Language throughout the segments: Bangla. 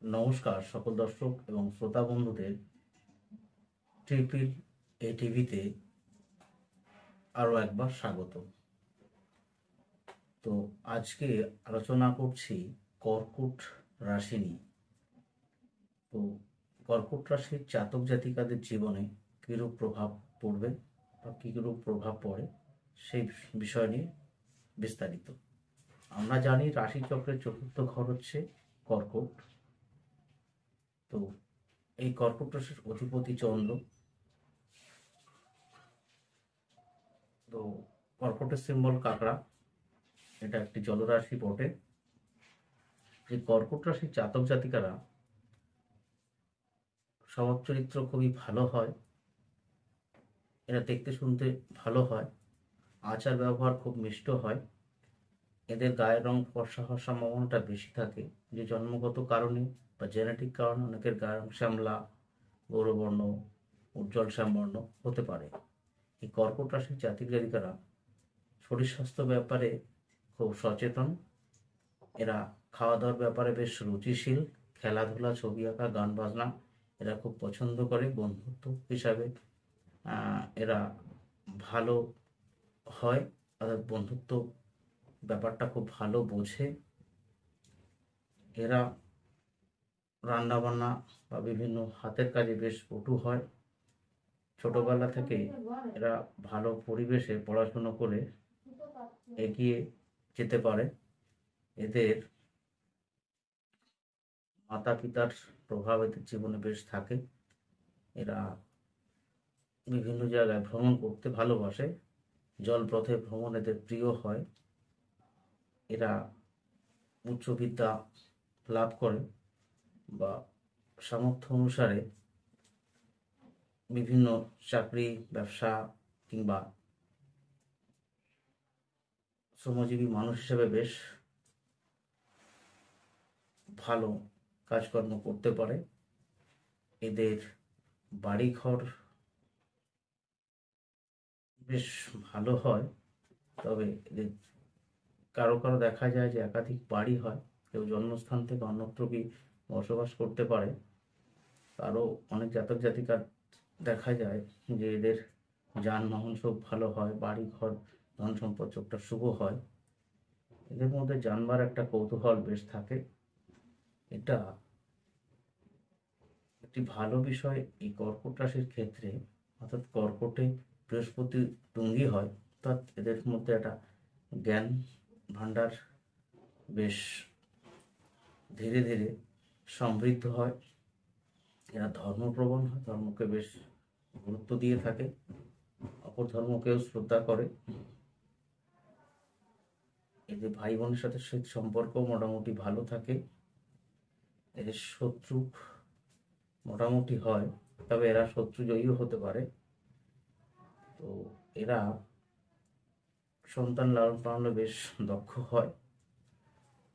নমস্কার সকল দর্শক এবং শ্রোতা বন্ধুদের ট্রিপল এ টিভিতে আরও একবার স্বাগত। তো আজকে আলোচনা করছি কর্কট রাশি নিয়ে। তো কর্কট রাশির জাতক জাতিকাদের জীবনে কীরূপ প্রভাব পড়বে বা কীরূপ প্রভাব পড়ে সেই বিষয় নিয়ে বিস্তারিত। আমরা জানি রাশিচক্রের চতুর্থ ঘর হচ্ছে কর্কট। তো এই কর্কট রাশির অধিপতি চন্দ্র। তো কর্কটের সিম্বল কাঁকড়া, এটা একটি জলরাশি বটে। এই কর্কট রাশির জাতক জাতিকারা স্বভাব চরিত্র খুবই ভালো হয়, এরা দেখতে শুনতে ভালো হয়, আচার ব্যবহার খুব মিষ্ট হয়, এদের গায়ের রং ফর্সা হওয়ার সম্ভাবনাটা বেশি থাকে, যে জন্মগত কারণে বা জেনেটিক কারণে অনেকের গায়ের রং শ্যামলা, গৌরবর্ণ, উজ্জ্বল শ্যামবর্ণ হতে পারে। এই কর্কট রাশির জাতক জাতিকারা শরীর স্বাস্থ্য ব্যাপারে খুব সচেতন, এরা খাওয়া দাওয়ার ব্যাপারে বেশ রুচিশীল, খেলাধুলা, ছবি আঁকা, গান বাজনা এরা খুব পছন্দ করে। বন্ধুত্ব হিসাবে এরা ভালো হয়, অর্থাৎ বন্ধুত্ব ব্যাপারটা খুব ভালো বোঝে। এরা রান্নাবান্না বা বিভিন্ন হাতের কাজে বেশ পটু হয়। ছোটবেলা থেকে এরা ভালো পরিবেশে পড়াশুনো করে এগিয়ে যেতে পারে। এদের মাতা পিতার প্রভাব এদের জীবনে বেশ থাকে। এরা বিভিন্ন জায়গায় ভ্রমণ করতে ভালোবাসে, জলপথে ভ্রমণ এদের প্রিয় হয়। এরা উচ্চবিদ্যা লাভ করে বা সামর্থ্য অনুসারে বিভিন্ন চাকরি, ব্যবসা কিংবা শ্রমজীবী মানুষ হিসেবে বেশ ভালো কাজকর্ম করতে পারে। এদের বাড়িঘর বেশ ভালো হয়, তবে এদের কারো কারো দেখা যায় যে একাধিক বাড়ি হয়, কেউ জন্মস্থান থেকে অন্যত্র কি বসবাস করতে পারে। আরও অনেক জাতক জাতিকার দেখা যায় যে এদের যানবাহন সব ভালো হয়, বাড়ি ঘর ধন সম্পদ চোখটা শুভ হয়। এদের মধ্যে জানবার একটা কৌতূহল বেশ থাকে, এটা একটি ভালো বিষয় এই কর্কট রাশির ক্ষেত্রে। অর্থাৎ কর্কটে বৃহস্পতি তুঙ্গি হয়, অর্থাৎ এদের মধ্যে একটা জ্ঞান ভাণ্ডার বেশ ধীরে ধীরে সমৃদ্ধ হয়। এরা ধর্মপ্রবণ হয়, ধর্মকে বেশ গুরুত্ব দিয়ে থাকে, অপর ধর্মকেও শ্রদ্ধা করে। এদের ভাই বোনের সাথে সম্পর্ক মোটামুটি ভালো থাকে। এদের শত্রু মোটামুটি হয়, তবে এরা শত্রু জয়ীও হতে পারে। তো এরা সন্তান লালন পালনে বেশ দক্ষ হয়।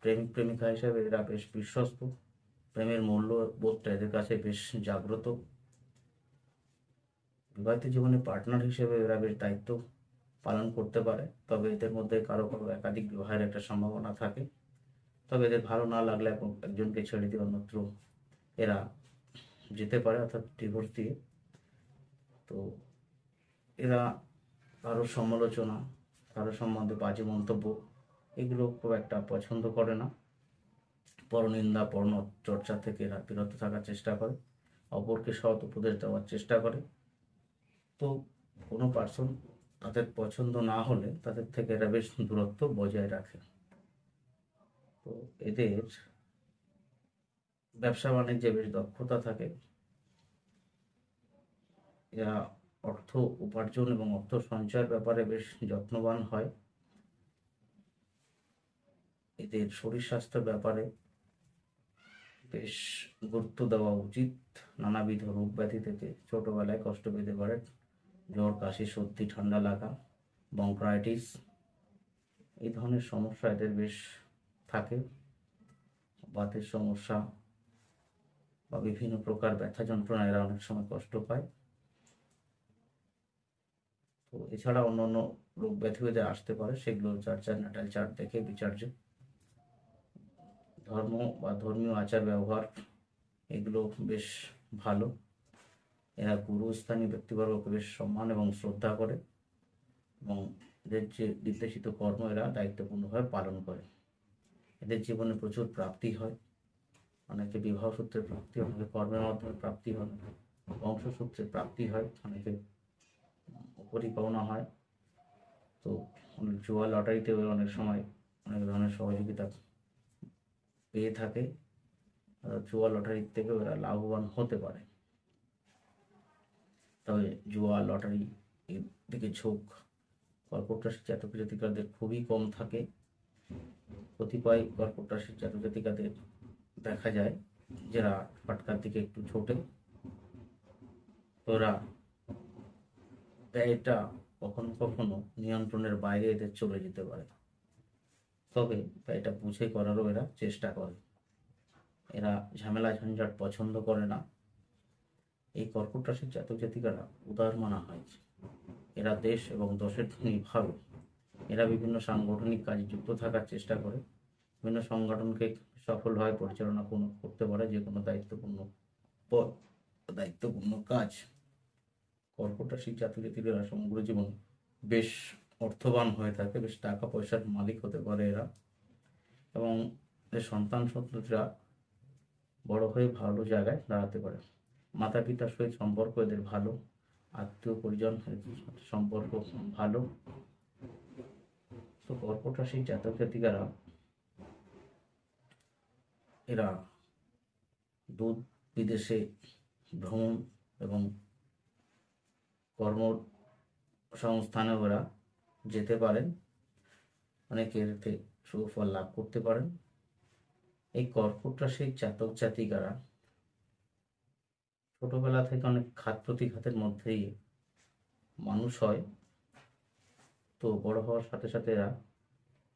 প্রেমিক প্রেমিকা হিসাবে এরা বেশ বিশ্বস্ত, প্রেমের মূল্যবোধটা এদের কাছে বেশ জাগ্রত। বিবাহিত জীবনে পার্টনার হিসেবে এরা বেশ দায়িত্ব পালন করতে পারে, তবে এদের মধ্যে কারো কারো একাধিক বিবাহের একটা সম্ভাবনা থাকে। তবে এদের ভালো না লাগলে একজনকে ছেড়ে দিয়ে অন্যত্র এরা যেতে পারে, অর্থাৎ ডিভোর্স দিয়ে। তো এরা কারো সমালোচনা, কারো সম্বন্ধে বাজে মন্তব্য এগুলো খুব একটা পছন্দ করে না। পরনিন্দা, পরন চর্চা থেকে এরা বিরত থাকার চেষ্টা করে, অপরকে সৎ উপদেশ দেওয়ার চেষ্টা করে। তো কোনো পার্সন তাদের পছন্দ না হলে তাদের থেকে এরা বেশ দূরত্ব বজায় রাখে। তো এদের ব্যবসা বাণিজ্যে বেশ দক্ষতা থাকে। এরা অর্থ উপার্জন এবং অর্থ সঞ্চয়ের ব্যাপারে বেশ যত্নবান হয়। এদের শরীর স্বাস্থ্যের ব্যাপারে বেশ গুরুত্ব দেওয়া উচিত। নানাবিধ রোগ ব্যাধি থেকে ছোটবেলায় কষ্ট পেতে পারে, জ্বর, কাশি, সর্দি, ঠান্ডা লাগা, ব্রঙ্কাইটিস এই ধরনের সমস্যা এদের বেশ থাকে। বাতের সমস্যা বা বিভিন্ন প্রকার ব্যথা যন্ত্রণা এরা অনেক সময় কষ্ট পায়। তো এছাড়া অন্যান্য রোগ ব্যাধি এদের আসতে পারে, সেগুলো চার্ট ন্যাটাল চার্ট দেখে বিচার্য। ধর্ম বা ধর্মীয় আচার ব্যবহার এগুলো বেশ ভালো। এরা গুরুস্থানীয় ব্যক্তিবর্গকে বেশ সম্মান এবং শ্রদ্ধা করে এবং এদের যে নির্দেশিত কর্ম এরা দায়িত্বপূর্ণভাবে পালন করে। এদের জীবনে প্রচুর প্রাপ্তি হয়, অনেকে বিবাহ সূত্রে প্রাপ্তি হয়, অনেকে কর্মের মাধ্যমে প্রাপ্তি হয়, বংশসূত্রে প্রাপ্তি হয়, অনেকে উপরি পাওনা হয়। তো জুয়া লটারিতে অনেক সময় অনেক ধরনের সহযোগিতা পেয়ে থাকে। জুয়া লটারির থেকে ওরা লাভবান হতে পারে। তবে জুয়া লটারি এর দিকে ঝোঁক কর্কট রাশির জাতক জাতিকাদের খুবই কম থাকে। কতিপয় কর্কট রাশির জাতক জাতিকাদের দেখা যায় যারা ফাটকার দিকে একটু ছোটে, ওরা ব্যয়টা কখনো কখনো নিয়ন্ত্রণের বাইরে এদের চলে যেতে পারে। তবে ব্যয়টা বুঝে করারও এরা চেষ্টা করে। এরা ঝামেলা ঝঞ্ঝাট পছন্দ করে না। এই কর্কট রাশির জাতক জাতিকারা উদার মানা হয়। এরা দেশ এবং দশের ধনী ভালো। এরা বিভিন্ন সাংগঠনিক কাজে যুক্ত থাকার চেষ্টা করে, বিভিন্ন সংগঠনকে সফলভাবে পরিচালনা করতে পারে। যে কোনো দায়িত্বপূর্ণ কাজ। কর্কট রাশির জাতক জাতিকারা সমগ্র জীবন বেশ অর্থবান হয়ে থাকে, বেশ টাকা পয়সার মালিক হতে পারে এরা, এবং এর সন্তান সন্ততিরা বড় হয়ে ভালো জায়গায় দাঁড়াতে পারে। মাতা পিতার সহিত সম্পর্ক এদের ভালো, আত্মীয় পরিজন সম্পর্ক ভালো। তো কর্কট রাশির জাতক জাতিকারা এরা দূর বিদেশে ভ্রমণ এবং কর্মসংস্থানে ওরা যেতে পারেন, অনেকে এতে সুফল লাভ করতে পারেন। এই কর্কট রাশির জাতক জাতিকারা ছোটবেলা থেকে অনেক ঘাত প্রতিঘাতের মধ্যেই মানুষ হয়। তো বড় হওয়ার সাথে সাথে এরা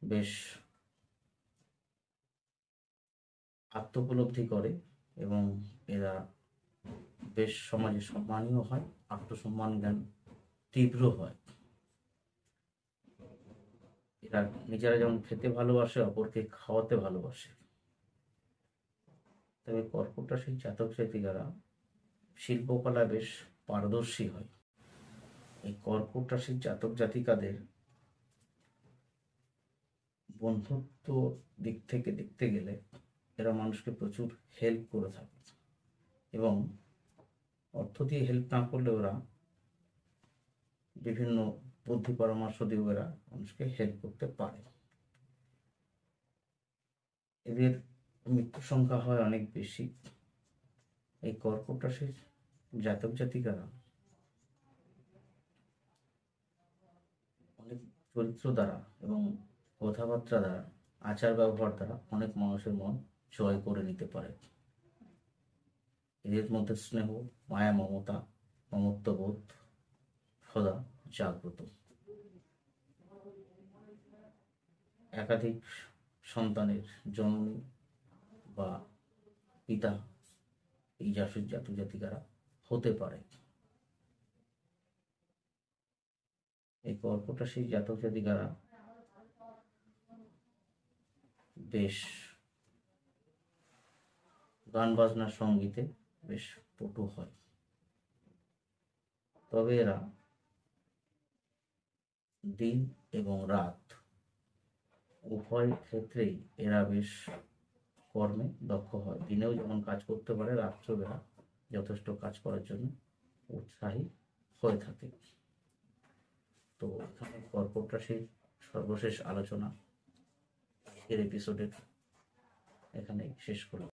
বেশ আত্মোপলব্ধি করে এবং এরা বেশ সমাজে সম্মানীয় হয়, আত্মসম্মান জ্ঞান তীব্র হয়। এরা নিজেরা যেমন খেতে ভালোবাসে, অপরকে খাওয়াতে ভালোবাসে। তবে কর্কট রাশির জাতক জাতিকারা শিল্পকলা বেশ পারদর্শী হয়। এই কর্কট রাশির জাতক জাতিকাদের বন্ধুত্ব দিক থেকে দেখতে গেলে এরা মানুষকে প্রচুর হেল্প করে থাকে, এবং অর্থ দিয়ে হেল্প না করলে ওরা বিভিন্ন বুদ্ধি পরামর্শ দিয়ে এরা মানুষকে হেল্প করতে পারে। এদের মৃত্যু সংখ্যা হয় অনেক বেশি। এই কর্কট রাশির জাতক জাতিকারা অনেক চরিত্র দ্বারা এবং কথাবার্তা দ্বারা, আচার ব্যবহার দ্বারা অনেক মানুষের মন জয় করে নিতে পারে। এদের মধ্যে স্নেহ, মায়া, মমতা, মমত্ববোধ সদা জাগ্রত। একাধিক সন্তানের জননী বা পিতা এই রাশির জাতক জাতিকারা হতে পারে। এই কর্কট রাশির জাতক জাতিকারা বেশ গান বাজনার সঙ্গীতে বেশ পটু হয়। তবে এরা দিন এবং রাত উভয় ক্ষেত্রেই এরা বেশ কর্মে দক্ষ হয়। দিনেও যেমন কাজ করতে পারে, রাত্রেও এরা যথেষ্ট কাজ করার জন্য উৎসাহী হয়ে থাকে। তো এখানে কর্কট রাশির সর্বশেষ আলোচনা এর এপিসোডের এখানেই শেষ করলাম।